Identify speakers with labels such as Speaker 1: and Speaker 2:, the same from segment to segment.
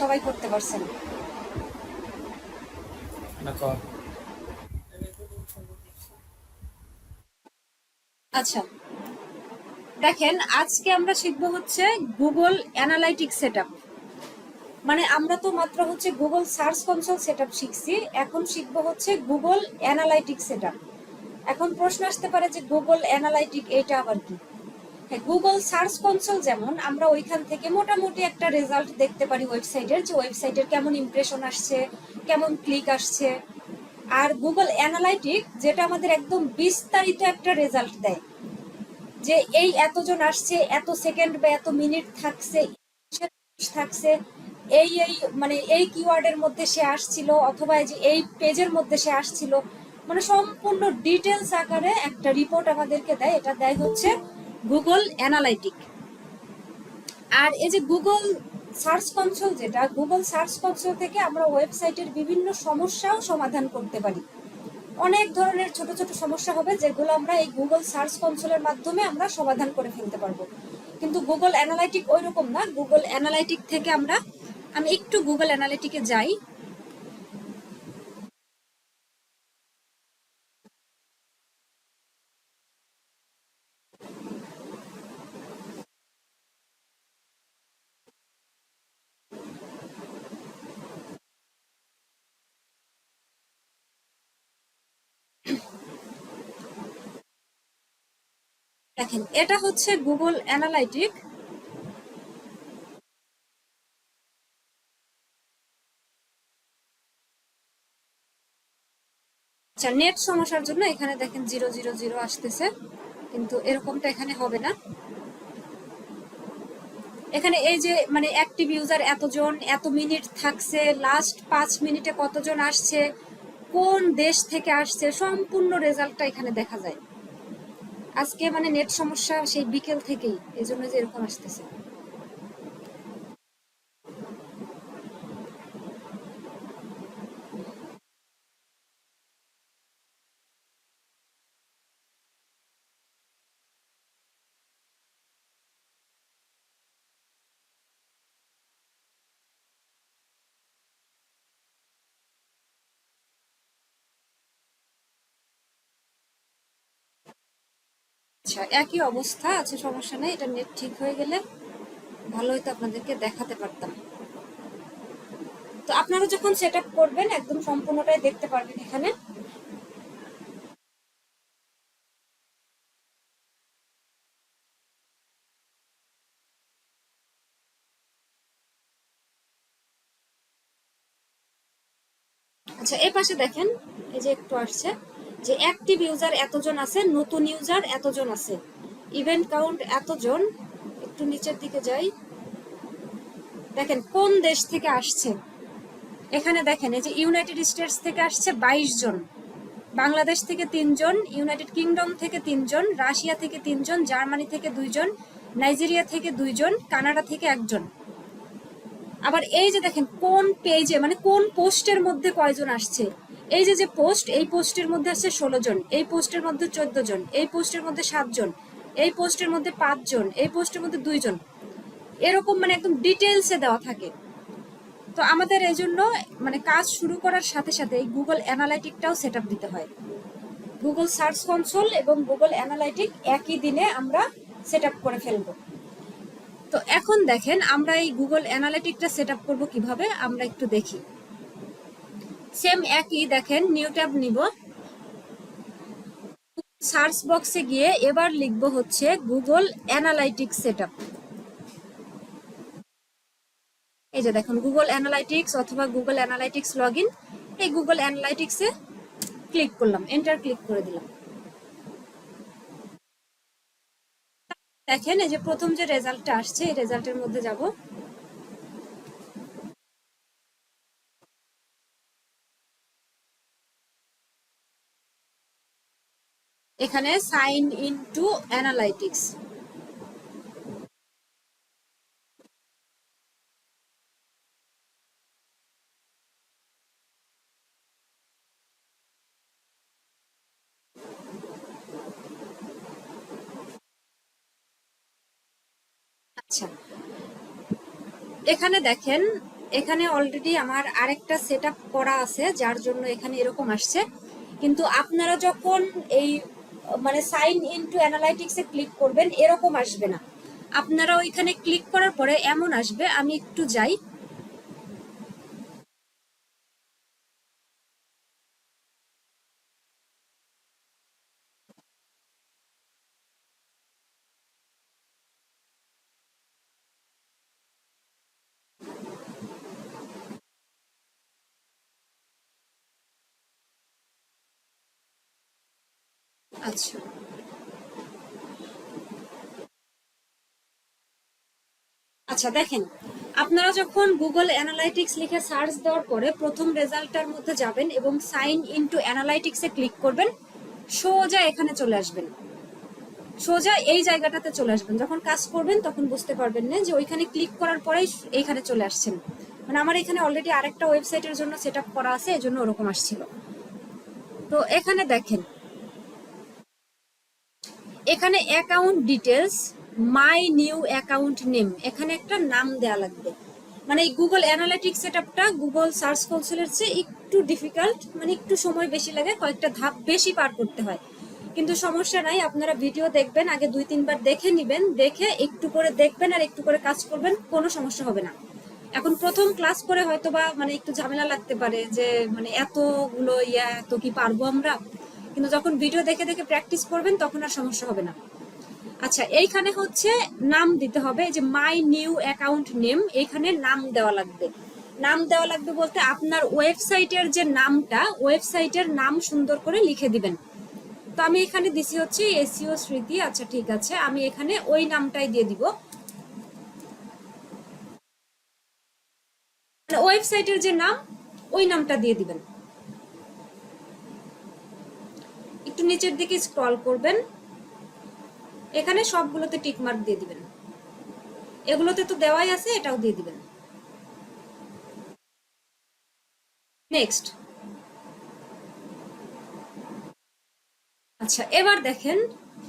Speaker 1: সবাই করতে পারছেন। আচ্ছা, দেখেন আজকে আমরা শিখবো হচ্ছে গুগল অ্যানালাইটিক্স সেটআপ। মানে আমরা তো মাত্র হচ্ছে গুগল সার্চ কনসোল সেটআপ শিখছি, এখন শিখবো হচ্ছে গুগল অ্যানালাইটিক্স সেটআপ। এখন প্রশ্ন আসতে পারে যে গুগল অ্যানালাইটিক এটা আবার কি? হ্যাঁ, গুগল সার্চ কনসোল যেমন আমরা ওইখান থেকে মোটামুটি একটা রেজাল্ট দেখতে পারি ওয়েবসাইটের, যে ওয়েবসাইটের কেমন ইমপ্রেশন আসছে, কেমন ক্লিক আসছে। আর গুগল অ্যানালাইটিক যেটা আমাদের একদম বিস্তারিত একটা রেজাল্ট দেয়, যে এই এতজন আসছে, এত সেকেন্ড বা এত মিনিট থাকছে থাকছে, এই এই মানে এই কিওয়ার্ডের মধ্যে সে আসছিল, অথবা যে এই পেজের মধ্যে সে আসছিল, মানে সম্পূর্ণ ডিটেলস আকারে একটা রিপোর্ট আমাদেরকে দেয়। এটা দেয় হচ্ছে গুগল অ্যানালাইটিক। আর এই যে গুগল সার্চ কনসোল, যেটা গুগল সার্চ কনসোল থেকে আমরা ওয়েবসাইটের বিভিন্ন সমস্যাও সমাধান করতে পারি। অনেক ধরনের ছোট ছোট সমস্যা হবে যেগুলো আমরা এই গুগল সার্চ কনসোলের মাধ্যমে আমরা সমাধান করে ফেলতে পারবো। কিন্তু গুগল অ্যানালাইটিক ওই রকম না। গুগল অ্যানালাইটিক থেকে আমি একটু গুগল অ্যানালাইটিকে যাই। দেখেন এটা হচ্ছে গুগল অ্যানালাইটিক। আচ্ছা, নেট সমস্যার জন্য এখানে দেখেন 000 আসতেছে, কিন্তু এরকমটা এখানে হবে না। এখানে এই যে মানে অ্যাক্টিভ ইউজার এতজন, এত মিনিট থাকছে, লাস্ট 5 মিনিটে কতজন আসছে, কোন দেশ থেকে আসছে, সম্পূর্ণ রেজাল্টটা এখানে দেখা যায়। আজকে মানে নেট সমস্যা সেই বিকেল থেকেই, এই জন্য যে এরকম আসতেছে। আচ্ছা, একই অবস্থা আছে, সমস্যা নেই। এটা নেট ঠিক হয়ে গেলে ভালো হয়তো আপনাদেরকে দেখাতে পারতাম। তো আপনারা যখন সেট আপ করবেন একদম সম্পূর্ণটাই দেখতে পারবেন এখানে। আচ্ছা, এই পাশে দেখেন, এই যে একটু আসছে যে অ্যাক্টিভ ইউজার এতজন আছে, নতুন ইউজার এতজন আছে, ইভেন্ট কাউন্ট এতজন। একটু নিচের দিকে যাই, দেখেন কোন দেশ থেকে আসছে। এখানে দেখেন এই যে ইউনাইটেড স্টেটস থেকে আসছে 22 জন, বাংলাদেশ থেকে 3 জন, ইউনাইটেড কিংডম থেকে 3 জন, রাশিয়া থেকে 3 জন, জার্মানি থেকে 2 জন, নাইজেরিয়া থেকে 2 জন, কানাডা থেকে 1 জন। আবার এই যে দেখেন কোন পেজে মানে কোন পোস্টের মধ্যে কয়জন আসছে। এই যে যে পোস্ট, এই পোস্টের মধ্যে আসছে 16 জন, এই পোস্টের মধ্যে 14 জন, এই পোস্টের মধ্যে 7 জন, এই পোস্টের মধ্যে 5 জন, এই পোস্টের মধ্যে 2 জন, এরকম মানে একদম ডিটেলসে দেওয়া থাকে। তো আমাদের এই জন্য মানে কাজ শুরু করার সাথে সাথে এই গুগল অ্যানালাইটিকটাও সেট আপ দিতে হয়। গুগল সার্চ কনসোল এবং গুগল অ্যানালাইটিক একই দিনে আমরা সেট আপ করে ফেলবো। তো এখন দেখেন আমরা এই গুগল অ্যানালিটিকটা সেট আপ করবো কিভাবে, আমরা একটু দেখি। সেম একই, দেখেন নিউ ট্যাব নিব, সার্চ বক্সে গিয়ে এবার লিখবো হচ্ছে গুগল অ্যানালাইটিক্স সেট আপ। এই যে দেখুন গুগল অ্যানালাইটিক্স অথবা গুগল অ্যানালাইটিক্স লগ ইন, এই গুগল অ্যানালাইটিক্সে ক্লিক করলাম, এন্টার ক্লিক করে দিলাম। দেখেন এই যে প্রথম যে রেজাল্টটা আসছে, এই রেজাল্টের মধ্যে যাব। এখানে সাইন ইন টু অ্যানালাইটিক্স। আচ্ছা, এখানে দেখেন এখানে অলরেডি আমার আরেকটা সেট আপ করা আছে, যার জন্য এখানে এরকম আসছে। কিন্তু আপনারা যখন এই মানে সাইন ইন টু অ্যানালাইটিক্সে ক্লিক করবেন, এরকম আসবে না। আপনারা ওইখানে ক্লিক করার পরে এমন আসবে, আমি একটু যাই। আচ্ছা আচ্ছা, দেখেন, আপনারা যখন গুগল অ্যানালাইটিক্স লিখে সার্চ দেওয়ার পরে প্রথম রেজাল্টটার মধ্যে যাবেন এবং সাইন ইনটু অ্যানালাইটিক্সে ক্লিক করবেন, সোজা এখানে চলে আসবেন, সোজা এই জায়গাটাতে চলে আসবেন। যখন কাজ করবেন তখন বুঝতে পারবেন না যে ওইখানে ক্লিক করার পরেই এইখানে চলে আসছেন। মানে আমার এখানে অলরেডি আরেকটা ওয়েবসাইটের জন্য সেট আপ করা আছে, এজন্য ওরকম আসছিল। তো এখানে দেখেন, এখানে account details, my new account name, এখানে একটা নাম দেয়া লাগবে। মানে এই গুগল অ্যানালিটিক্স সেটআপটা গুগল সার্চ কনসোলের চেয়ে একটু ডিফিকাল্ট, মানে একটু সময় বেশি লাগে, কয়েকটা ধাপ বেশি পার করতে হয়। কিন্তু সমস্যা নাই, আপনারা ভিডিও দেখবেন, আগে 2-3 বার দেখে নিবেন, দেখে একটু করে দেখবেন আর একটু করে কাজ করবেন, কোনো সমস্যা হবে না। এখন প্রথম ক্লাস করে হয়তো বা মানে একটু ঝামেলা লাগতে পারে যে মানে এতগুলো এত কি পারবো আমরা, কিন্তু যখন ভিডিও দেখে দেখে প্র্যাকটিস করবেন তখন আর সমস্যা হবে না। আচ্ছা, এইখানে হচ্ছে নাম দিতে হবে, যে মাই নিউ অ্যাকাউন্ট নেম, এইখানে নাম দেওয়া লাগবে। নাম দেওয়া লাগবে বলতে আপনার ওয়েবসাইটের যে নামটা, ওয়েবসাইটের নাম সুন্দর করে লিখে দিবেন। তো আমি এখানে দিছি হচ্ছে এসইও স্মৃতি। আচ্ছা ঠিক আছে, আমি এখানে ওই নামটাই দিয়ে দিব, মানে ওয়েবসাইটের যে নাম ওই নামটা দিয়ে দিবেন। একটু নিচের দিকে স্ক্রল করবেন, এখানে সবগুলোতে টিক মার্ক দিয়ে দিবেন। এগুলোতে তো দেওয়াই আছে, এটাও দিয়ে দিবেন। নেক্সট। আচ্ছা, এবার দেখেন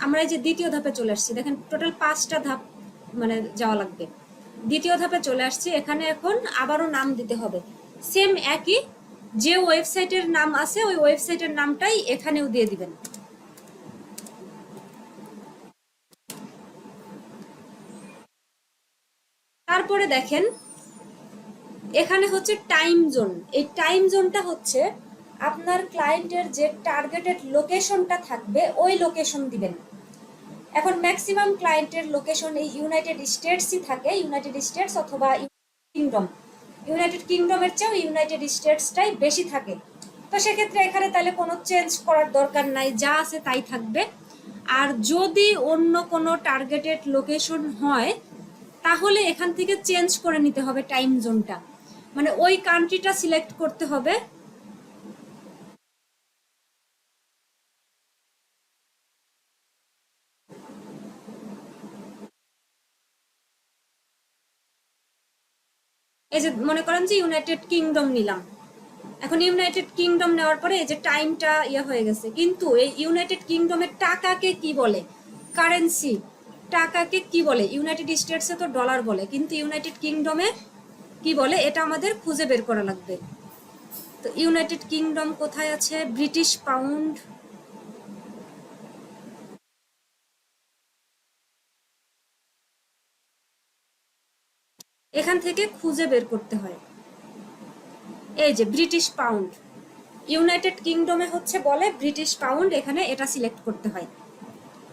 Speaker 1: আমরা এই যে দ্বিতীয় ধাপে চলে আসছি, দেখেন টোটাল 5টা ধাপ মানে যাওয়া লাগবে। দ্বিতীয় ধাপে চলে আসছি, এখানে এখন আবারও নাম দিতে হবে, সেম একই, যে ওয়েবসাইটের নাম আছে ওই ওয়েবসাইটের নামটাই এখানেও দিয়ে দিবেন। তারপরে দেখেন এখানে হচ্ছে টাইম জোন। এই টাইম জোনটা হচ্ছে আপনার ক্লায়েন্টের যে টার্গেটেড লোকেশনটা থাকবে ওই লোকেশন দিবেন। এখন ম্যাক্সিমাম ক্লায়েন্টের লোকেশন এই ইউনাইটেড স্টেটসই থাকে, ইউনাইটেড স্টেটস অথবা কিংডম। ইউনাইটেড কিংডমের চেয়েও ইউনাইটেড স্টেটসটাই বেশি থাকে। তো সেক্ষেত্রে এখানে তাহলে কোনো চেঞ্জ করার দরকার নাই, যা আছে তাই থাকবে। আর যদি অন্য কোনো টার্গেটেড লোকেশন হয় তাহলে এখান থেকে চেঞ্জ করে নিতে হবে টাইম জোনটা, মানে ওই কান্ট্রিটা সিলেক্ট করতে হবে। এই যে মনে করেন যে ইউনাইটেড কিংডম নিলাম, এখন ইউনাইটেড কিংডম নেওয়ার পরে এই যে টাইমটা হয়ে গেছে, কিন্তু এই ইউনাইটেড কিংডমের টাকাকে কি বলে, কারেন্সি, টাকাকে কি বলে, ইউনাইটেড স্টেটসে তো ডলার বলে, কিন্তু ইউনাইটেড কিংডমে কি বলে এটা আমাদের খুঁজে বের করা লাগবে। তো ইউনাইটেড কিংডম কোথায় আছে, ব্রিটিশ পাউন্ড, এখান থেকে খুঁজে বের করতে হয়। এই যে ব্রিটিশ পাউন্ড, ইউনাইটেড কিংডমে হচ্ছে বলে ব্রিটিশ পাউন্ড, এখানে এটা সিলেক্ট করতে হয়।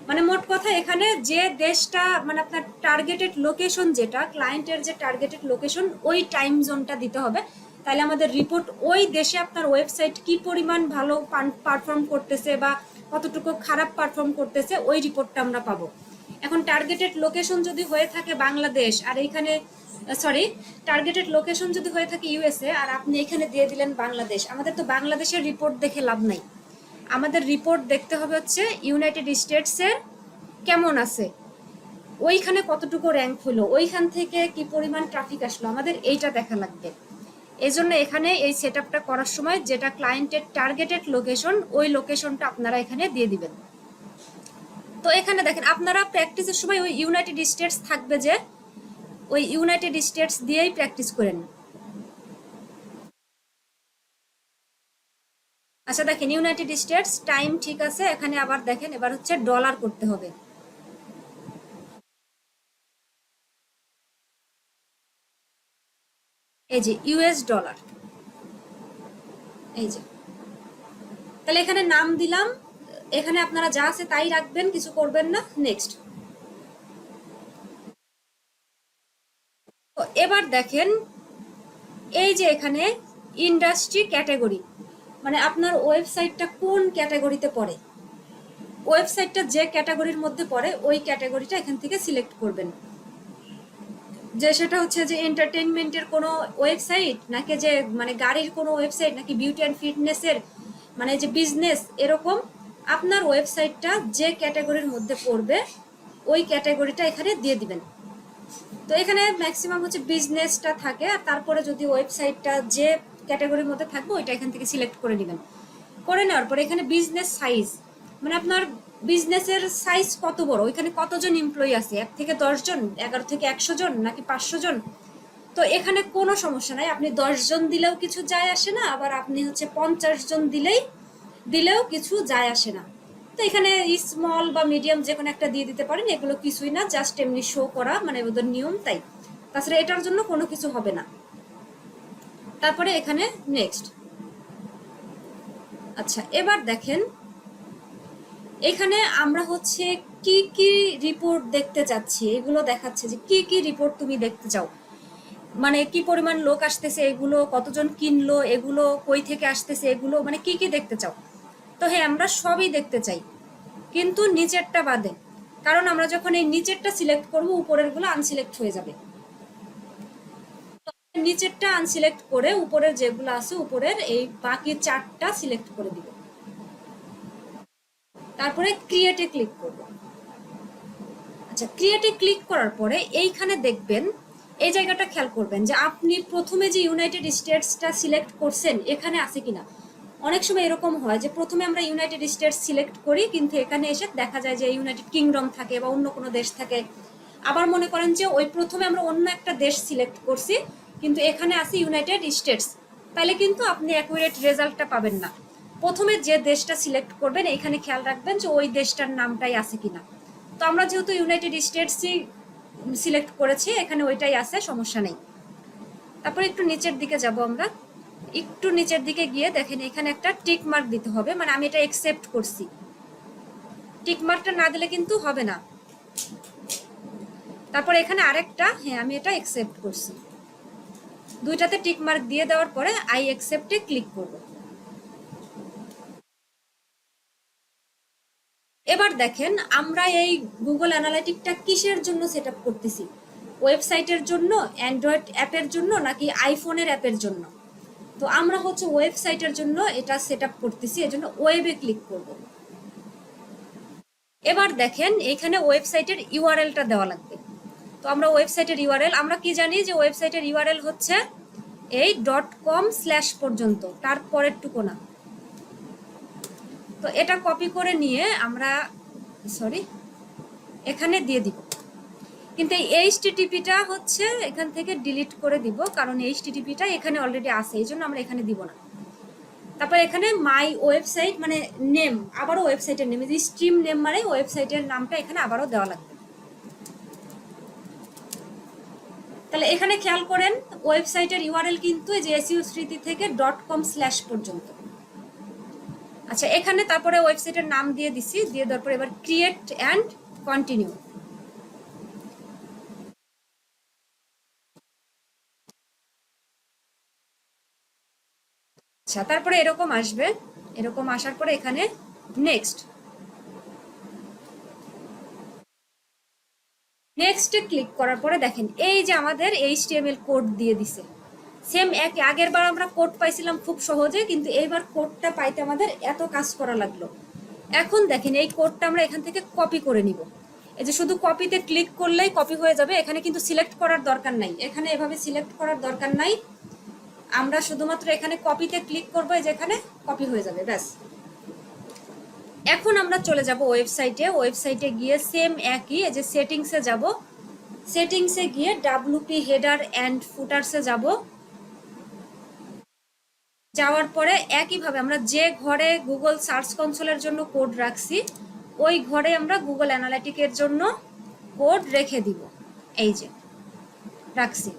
Speaker 1: মানে মোট কথা এখানে যে দেশটা মানে আপনার টার্গেটেড লোকেশন, যেটা ক্লায়েন্টের যে টার্গেটেড লোকেশন ওই টাইম জোনটা দিতে হবে। তাহলে আমাদের রিপোর্ট ওই দেশে আপনার ওয়েবসাইট কি পরিমাণ ভালো পারফর্ম করতেছে বা কতটুকু খারাপ পারফর্ম করতেছে ওই রিপোর্টটা আমরা পাবো। এখন টার্গেটেড লোকেশন যদি হয়ে থাকে বাংলাদেশ আর এইখানে সরি, টার্গেটেড লোকেশন যদি হয়ে থাকে ইউএসএ আর আপনি এখানে দিয়ে দিলেন বাংলাদেশ, আমাদের তো বাংলাদেশের রিপোর্ট দেখে লাভ নাই। আমাদের রিপোর্ট দেখতে হবে হচ্ছে ইউনাইটেড স্টেটসের কেমন আছে, ওইখানে কতটুকু র্যাঙ্ক হলো, ওইখান থেকে কি পরিমাণ ট্রাফিক আসলো, আমাদের এইটা দেখা লাগবে। এই জন্য এখানে এই সেট আপটা করার সময় যেটা ক্লায়েন্টের টার্গেটেড লোকেশন ওই লোকেশনটা আপনারা এখানে দিয়ে দিবেন। তো এখানে দেখেন আপনারা প্র্যাকটিসের সময় ওই ইউনাইটেড স্টেটস থাকবে, যে ওই ইউনাইটেড স্টেটস দিয়েই প্র্যাকটিস করেন। আচ্ছা দেখেন ইউনাইটেড স্টেটস টাইম ঠিক আছে, এখানে আবার দেখেন এবার হচ্ছে ডলার করতে হবে। এই যে ইউএস ডলার, এই যে, তাহলে এখানে নাম দিলাম, এখানে আপনারা যা আছে তাই রাখবেন, কিছু করবেন না। নেক্সট। তো এবার দেখেন এই যে এখানে ইন্ডাস্ট্রি ক্যাটাগরি, মানে আপনার ওয়েবসাইটটা কোন ক্যাটাগরিতে পড়ে, ওয়েবসাইটটা যে ক্যাটাগরির মধ্যে পড়ে ওই ক্যাটাগরিটা এখান থেকে সিলেক্ট করবেন। যে সেটা হচ্ছে যে এন্টারটেইনমেন্টের কোনো ওয়েবসাইট, নাকি যে মানে গাড়ির কোনো ওয়েবসাইট, নাকি বিউটি অ্যান্ড ফিটনেসের, মানে যে বিজনেস, এরকম আপনার ওয়েবসাইটটা যে ক্যাটাগরির মধ্যে পড়বে ওই ক্যাটাগরিটা এখানে দিয়ে দিবেন। তো এখানে ম্যাক্সিমাম হচ্ছে বিজনেসটা থাকে, আর তারপরে যদি ওয়েবসাইটটা যে ক্যাটাগরির মধ্যে থাকবে ওইটা এখান থেকে সিলেক্ট করে নেবেন। করে নেওয়ার পরে এখানে বিজনেস সাইজ, মানে আপনার বিজনেসের সাইজ কত বড়, ওইখানে কতজন এমপ্লয়ি আছে, 1 থেকে 10 জন, 11 থেকে 100 জন, নাকি 500 জন। তো এখানে কোনো সমস্যা নাই, আপনি 10 জন দিলেও কিছু যায় আসে না, আবার আপনি হচ্ছে 50 জন দিলেও কিছু যায় আসে না। তো এখানে স্মল বা মিডিয়াম যে কোনো একটা দিয়ে দিতে পারেন, এগুলো কিছুই না, জাস্ট এমনি শো করা, মানে ওদের নিয়ম তাই। তাছাড়া এটার জন্য কোনো কিছু হবে না। তারপরে এখানে নেক্সট। আচ্ছা এবার দেখেন এখানে আমরা হচ্ছে কি কি রিপোর্ট দেখতে চাচ্ছি, এগুলো দেখাচ্ছে যে কি কি রিপোর্ট তুমি দেখতে চাও, মানে কি পরিমাণ লোক আসতেছে, এগুলো কতজন কিনলো, এগুলো কই থেকে আসতেছে, এগুলো মানে কি কি দেখতে চাও। তো হ্যাঁ আমরা সবই দেখতে চাই, কিন্তু নিচেরটা বাদে, কারণ আমরা যখন এই নিচেরটা সিলেক্ট করব উপরের গুলো আনসিলেক্ট হয়ে যাবে। নিচেরটা আনসিলেক্ট করে উপরের যেগুলো আছে উপরের এই বাকি 4টা সিলেক্ট করে দিব। তারপরে ক্রিয়েটে ক্লিক করব। আচ্ছা ক্রিয়েটে ক্লিক করার পরে এইখানে দেখবেন, এই জায়গাটা খেয়াল করবেন যে আপনি প্রথমে যে ইউনাইটেড স্টেটসটা সিলেক্ট করছেন এখানে আছে কিনা। অনেক সময় এরকম হয় যে প্রথমে আমরা ইউনাইটেড স্টেটস সিলেক্ট করি, কিন্তু এখানে এসে দেখা যায় যে ইউনাইটেড কিংডম থাকে বা অন্য কোনো দেশ থাকে। আবার মনে করেন যে ওই প্রথমে আমরা অন্য একটা দেশ সিলেক্ট করছি, কিন্তু এখানে আছে ইউনাইটেড স্টেটস, তাহলে কিন্তু আপনি অ্যাকুরেট রেজাল্টটা পাবেন না। প্রথমে যে দেশটা সিলেক্ট করবেন এখানে খেয়াল রাখবেন যে ওই দেশটার নামটাই আছে কিনা। তো আমরা যেহেতু ইউনাইটেড স্টেটসই সিলেক্ট করেছি, এখানে ওইটাই আছে, সমস্যা নেই। তারপর একটু নিচের দিকে যাব আমরা, একটু নিচের দিকে গিয়ে দেখেন এখানে একটা টিক মার্ক দিতে হবে, মানে আমি এটা অ্যাকসেপ্ট করছি। টিক মার্কটা না দিলে কিন্তু হবে না। তারপর এখানে আরেকটা, হ্যাঁ আমি এটা অ্যাকসেপ্ট করছি। দুইটাতে টিক মার্ক দিয়ে দেওয়ার পরে আই অ্যাকসেপ্টে ক্লিক করব। এবার দেখেন আমরা এই গুগল অ্যানালাইটিকটা কিসের জন্য সেট আপ করতেছি, ওয়েবসাইটের জন্য, অ্যান্ড্রয়েড অ্যাপের জন্য, নাকি আইফোনের অ্যাপের জন্য। তো আমরা হচ্ছে ওয়েবসাইটের জন্য এটা সেট আপ করতেছি, এজন্য ওয়েবে ক্লিক করব। এবার দেখেন এখানে ওয়েবসাইটের ইউআরএলটা দেওয়া লাগবে। তো আমরা ওয়েবসাইটের ইউআরএল আমরা কি জানি যে ওয়েবসাইটের ইউআরএল হচ্ছে এই .com/ পর্যন্ত, তার পরের টুকু না। তো এটা কপি করে নিয়ে আমরা এখানে দিয়ে দিব, কিন্তু এই এইচটিটিপিটা হচ্ছে এখান থেকে ডিলিট করে দিব, কারণ এইচটিটিপিটা এখানে অলরেডি আছে, এই জন্য আমরা এখানে দিব না। তারপর এখানে মাই ওয়েবসাইট মানে নেম, আবারও ওয়েবসাইটের নেম, স্ট্রিম নেম মানে ওয়েবসাইটের নামটা এখানে আবারও দেওয়া লাগবে। তাহলে এখানে খেয়াল করেন ওয়েবসাইটের ইউআরএল কিন্তু এই যে এসইও স্মৃতি থেকে .com/ পর্যন্ত। আচ্ছা এখানে তারপরে ওয়েবসাইটের নাম দিয়ে দিছি, দিয়ে দেওয়ার পরে এবার ক্রিয়েট অ্যান্ড কন্টিনিউ। আচ্ছা তারপরে এরকম আসবে, এরকম আসার পরে এখানে নেক্সট। নেক্সটে ক্লিক করার পরে দেখেন এই যে আমাদের এইচটিএমএল কোড দিয়ে দিছে, সেম এক আগের বার আমরা কোড পাইছিলাম খুব সহজে, কিন্তু এইবার কোডটা পাইতে আমাদের এত কাজ করা লাগলো। এখন দেখেন এই কোডটা আমরা এখান থেকে কপি করে নিব। এই যে শুধু কপিতে ক্লিক করলেই কপি হয়ে যাবে, এখানে কিন্তু সিলেক্ট করার দরকার নাই, এখানে এভাবে সিলেক্ট করার দরকার নাই, আমরা শুধুমাত্র এখানে কপিতে ক্লিক করবো, যেখানে কপি হয়ে যাবে ব্যাস। এখন আমরা চলে যাব ওয়েবসাইটে, ওয়েবসাইটে গিয়ে সেম একই এই যে সেটিংসে যাব, সেটিংসে গিয়ে ডাব্লিউপি হেডার অ্যান্ড ফুটারসে যাব। যাওয়ার পরে একইভাবে আমরা যে ঘরে গুগল সার্চ কনসোলের জন্য কোড রাখছি ওই ঘরে আমরা গুগল অ্যানালিটিকের জন্য কোড রেখে দিব। এই যে রাখছি।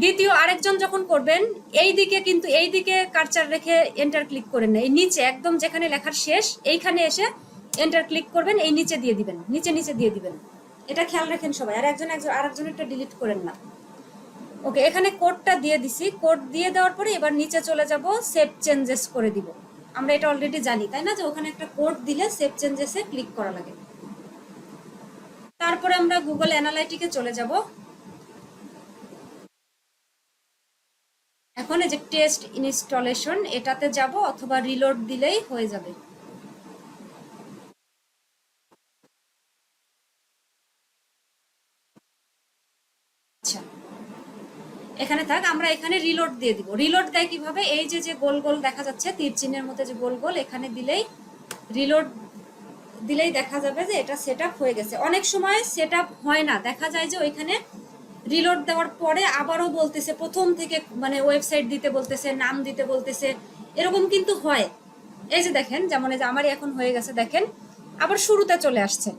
Speaker 1: দ্বিতীয় আরেকজন যখন করবেন এই দিকে, কিন্তু এই দিকে কার্সার রেখে এন্টার ক্লিক করেন না, এই নিচে একদম যেখানে লেখার শেষ এইখানে এসে এন্টার ক্লিক করবেন, এই নিচে দিয়ে দিবেন, নিচে নিচে দিয়ে দিবেন। এটা খেয়াল রাখেন সবাই, আর একজন আরেকজনেরটা ডিলিট করেন না। ওকে, এখানে কোডটা দিয়ে দিছি। কোড দিয়ে দেওয়ার পরে এবার নিচে চলে যাব, সেভ চেঞ্জেস করে দিব। আমরা এটা অলরেডি জানি তাই না, যে ওখানে একটা কোড দিলে সেভ চেঞ্জেসে ক্লিক করা লাগে। তারপরে আমরা গুগল অ্যানালাইটিকে চলে যাব। এখন এই যে টেস্ট ইনস্টলেশন এটাতে যাব, অথবা রিলোড দিলেই হয়ে যাবে। আচ্ছা, এখানে থাক, আমরা এখানে রিলোড দিয়ে দিব। রিলোড দেয় কিভাবে, এই যে যে গোল গোল দেখা যাচ্ছে তীর চিহ্নের মধ্যে যে গোল গোল, এখানে দিলেই রিলোড দিলেই দেখা যাবে যে এটা সেটআপ হয়ে গেছে। অনেক সময় সেটআপ হয় না, দেখা যায় যে ওইখানে রিলোড দেওয়ার পরে আবারও বলতেছে প্রথম থেকে, মানে ওয়েবসাইট দিতে বলতেছে, নাম দিতে বলতেছে, এরকম কিন্তু হয়। এই যে দেখেন, যেমন এই যে আমারই এখন হয়ে গেছে, দেখেন আবার শুরুতে চলে আসছে।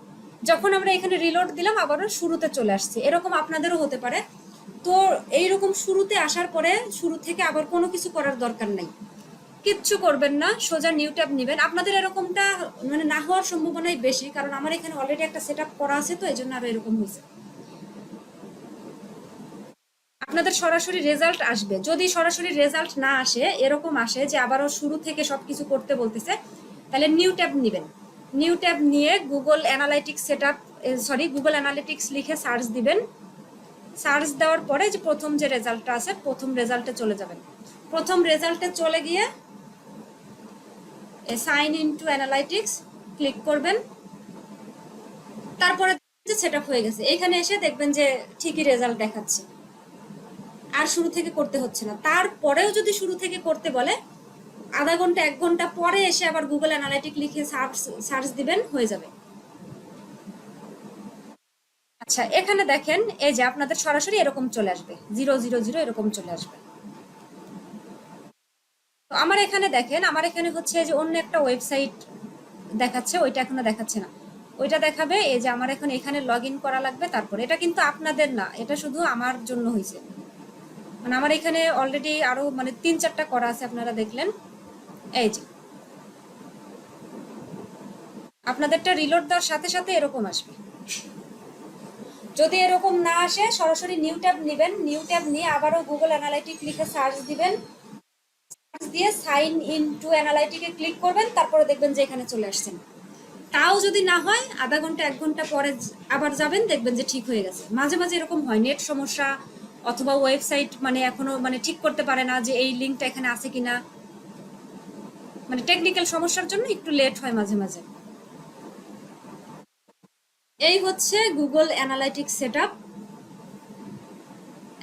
Speaker 1: যখন আমরা এখানে রিলোড দিলাম আবারও শুরুতে চলে আসছে। এরকম আপনাদেরও হতে পারে। তো এইরকম শুরুতে আসার পরে শুরু থেকে আবার কোনো কিছু করার দরকার নাই, কিচ্ছু করবেন না, সোজা নিউ ট্যাব নেবেন। আপনাদের এরকমটা মানে না হওয়ার সম্ভাবনাই বেশি, কারণ আমার এখানে অলরেডি একটা সেটআপ করা আছে, তো এই জন্য আরো এরকম হয়েছে। আপনাদের সরাসরি রেজাল্ট আসবে। যদি সরাসরি রেজাল্ট না আসে, এরকম আসে যে আবারও শুরু থেকে সবকিছু করতে বলতেছে, তাহলে নিউ ট্যাব নেবেন। নিউ ট্যাব নিয়ে Google analytics setup, Google analytics লিখে সার্চ দিবেন। সার্চ দেওয়ার পরে যে প্রথম যে রেজাল্টটা আছে, প্রথম রেজাল্টে চলে যাবেন। প্রথম রেজাল্টে চলে গিয়ে sign in to analytics click করবেন। তারপরে যে সেটআপ হয়ে গেছে, এখানে এসে দেখবেন যে ঠিকই রেজাল্ট দেখাচ্ছে, আর শুরু থেকে করতে হচ্ছে না। তারপরেও যদি শুরু থেকে করতে বলে, আধা ঘন্টা 1 ঘন্টা পরে এসে আবার গুগল অ্যানালিটিক লিখে সার্চ দিবেন, হয়ে যাবে। আচ্ছা, এখানে দেখেন এই যে আপনাদের সরাসরি এরকম চলে আসবে, 000 এরকম চলে আসবে। তো আমার এখানে দেখেন, আমার এখানে হচ্ছে যে অন্য একটা ওয়েবসাইট দেখাচ্ছে, ওইটা এখনো দেখাচ্ছে না, ওইটা দেখাবে। এই যে আমার এখন এখানে লগ ইন করা লাগবে। তারপর এটা কিন্তু আপনাদের না, এটা শুধু আমার জন্য হয়েছে। মানে আমার এখানে অলরেডি আরো মানে 3-4টা করা আছে, আপনারা দেখলেন। এই যে আপনাদেরটা রিলোড দেওয়ার সাথে সাথে এরকম আসবে। যদি এরকম না আসে, সরাসরি নিউ ট্যাব নেবেন। নিউ ট্যাব নিয়ে আবারও গুগল অ্যানালাইটিক লিখে সার্চ দিবেন, সার্চ দিয়ে সাইন ইন টু অ্যানালাইটিকে ক্লিক করবেন। তারপরে দেখবেন যে এখানে চলে আসছেন। তাও যদি না হয়, আধা ঘন্টা 1 ঘন্টা পরে আবার যাবেন, দেখবেন যে ঠিক হয়ে গেছে। মাঝে মাঝে এরকম হয়, নেট সমস্যা অথবা ওয়েবসাইট মানে এখনো মানে ঠিক করতে পারে না যে এই লিঙ্কটা এখানে আছে কিনা, মানে টেকনিক্যাল সমস্যার জন্য একটু লেট হয় মাঝে মাঝে। এই হচ্ছে গুগল অ্যানালাইটিক্স সেটআপ।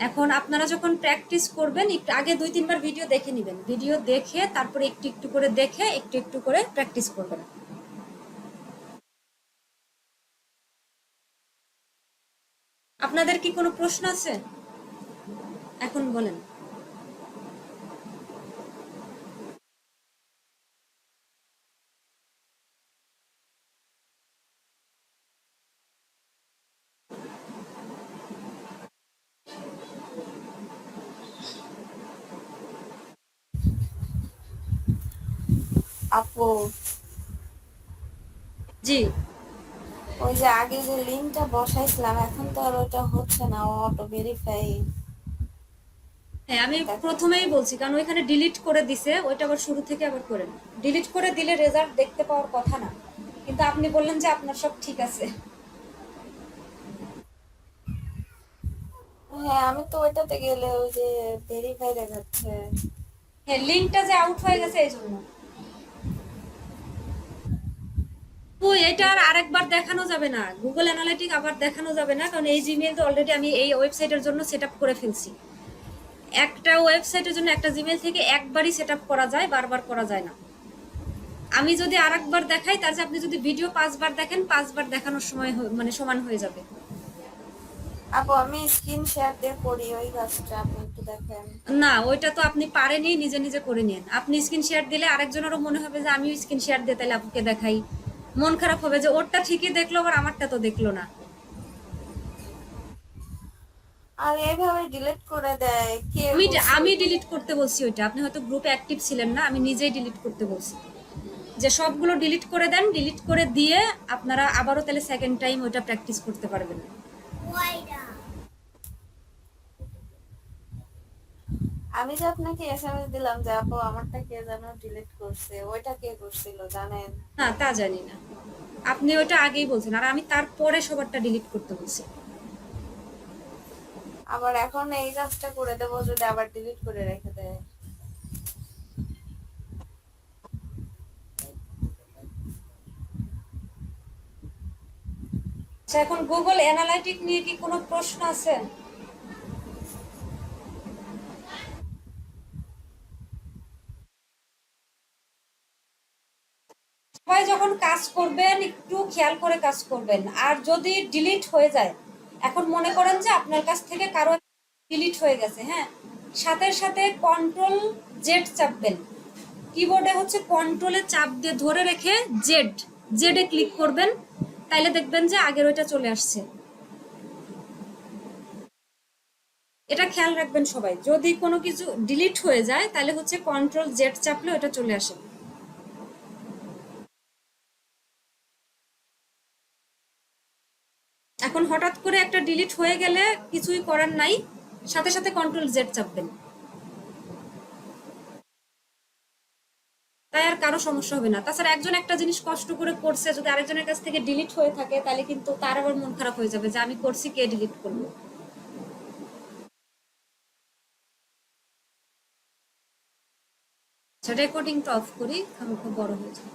Speaker 1: এখন আপনারা যখন প্র্যাকটিস করবেন, একটু আগে 2-3 বার ভিডিও দেখে নেবেন। ভিডিও দেখে তারপরে একটু একটু করে দেখে একটু একটু করে প্র্যাকটিস করবেন। আপনাদের কি কোনো প্রশ্ন আছে? এখন বলেন।
Speaker 2: আপু,
Speaker 1: জি,
Speaker 2: ওই যে আগে যে লিঙ্কটা বসাইছিলাম, এখন তো আর ওটা হচ্ছে না, অটো ভেরিফাই
Speaker 1: হ্যাঁ আমি প্রথমেই
Speaker 2: দেখাচ্ছে।
Speaker 1: বলছি, কারণ ওইখানে ডিলিট করে দিছে, ওইটা আবার শুরু থেকে আবার করেন। ডিলিট করে দিলে রেজাল্ট দেখতে পাওয়ার কথা না, কিন্তু আপনি বললেন যে আপনার সব ঠিক আছে।
Speaker 2: হ্যাঁ, আমি তো ওইটাতে গেলে ওই যে ভেরিফাই দেখাচ্ছে।
Speaker 1: হ্যাঁ, লিঙ্কটা যে আউট হয়ে গেছে এই জন্য। তো এটা আর আরেকবার দেখানো যাবে না, গুগল অ্যানালিটিক আবার দেখানো যাবে না, কারণ এই জিমেইল তো অলরেডি আমি এই ওয়েবসাইটের জন্য সেট আপ করে ফেলছি। একটা ওয়েবসাইটের জন্য একটা জিমেইল থেকে একবারই সেট আপ করা যায়, বারবার করা যায় না। আমি যদি আরেকবার দেখাই, তার যে আপনি যদি ভিডিও 5 বার দেখেন, 5 বার দেখানোর সময় মানে সমান হয়ে যাবে।
Speaker 2: আপু আমি স্ক্রিন শেয়ার দিয়ে করি ওই কাজটা, আপনি একটু দেখেন।
Speaker 1: না, ওইটা তো আপনি পারেনই, নিজে নিজে করে নিন। আপনি স্ক্রিন শেয়ার দিলে আরেকজনেরও মনে হবে যে আমিও স্ক্রিন শেয়ার দিয়ে তাহলে আপুকে দেখাই। মন খারাপ হবে যে ওরটা ঠিকই দেখলো আবার আমারটা তো দেখলো না।
Speaker 2: আর এইভাবে ডিলিট করে দেয়, কে
Speaker 1: আমি
Speaker 2: করছে
Speaker 1: আমি
Speaker 2: এগুলো?
Speaker 1: ডিলিট করতে বলছি ওইটা, আপনি হয়তো গ্রুপে অ্যাক্টিভ ছিলেন না, আমি নিজেই ডিলিট করতে বলছি যে সবগুলো ডিলিট করে দেন, ডিলিট করে দিয়ে আপনারা আবারও তাহলে সেকেন্ড টাইম ওইটা প্র্যাকটিস করতে পারবেন।
Speaker 2: আমি যে আপনাকে এসএমএস দিলাম যে আপু আমারটা কে যেন ডিলিট করছে, ওইটা কে করছিল জানেন?
Speaker 1: না, তা জানি না। আপনি ওইটা আগেই বলছেন আর আমি তারপরে সবারটা ডিলিট করতে বলছি।
Speaker 2: আবার এখন এই কাজটা করে দেবো যদি আবার ডিলিট করে রেখে দেয়।
Speaker 1: আচ্ছা, এখন গুগল অ্যানালাইটিক নিয়ে কি কোনো প্রশ্ন আছে? সবাই যখন কাজ করবেন একটু খেয়াল করে কাজ করবেন। আর যদি ডিলিট হয়ে যায়, এখন মনে করেন যে আপনার কাছ থেকে কারো ডিলিট হয়ে গেছে, হ্যাঁ, সাথে সাথে কন্ট্রোল জেড চাপবেন। কিবোর্ডে হচ্ছে কন্ট্রোলে চাপ দিয়ে ধরে রেখে জেড, জেডে ক্লিক করবেন, তাইলে দেখবেন যে আগের ওইটা চলে আসছে। এটা খেয়াল রাখবেন সবাই, যদি কোনো কিছু ডিলিট হয়ে যায় তাহলে হচ্ছে কন্ট্রোল জেড চাপলে ওটা চলে আসে। এখন হঠাৎ করে একটা ডিলিট হয়ে গেলে কিছুই করার নাই, সাথে সাথে কন্ট্রোল জেড চাপবেন, তাই আর কারো সমস্যা হবে না। তাছাড়া একজন একটা জিনিস কষ্ট করে করছে, যদি আরেকজনের কাছ থেকে ডিলিট হয়ে থাকে তাহলে কিন্তু তার আবার মন খারাপ হয়ে যাবে যে আমি করছি, কে ডিলিট করলো। রেকর্ডিংটা অফ করি, খামোখা বড় হয়ে যায়।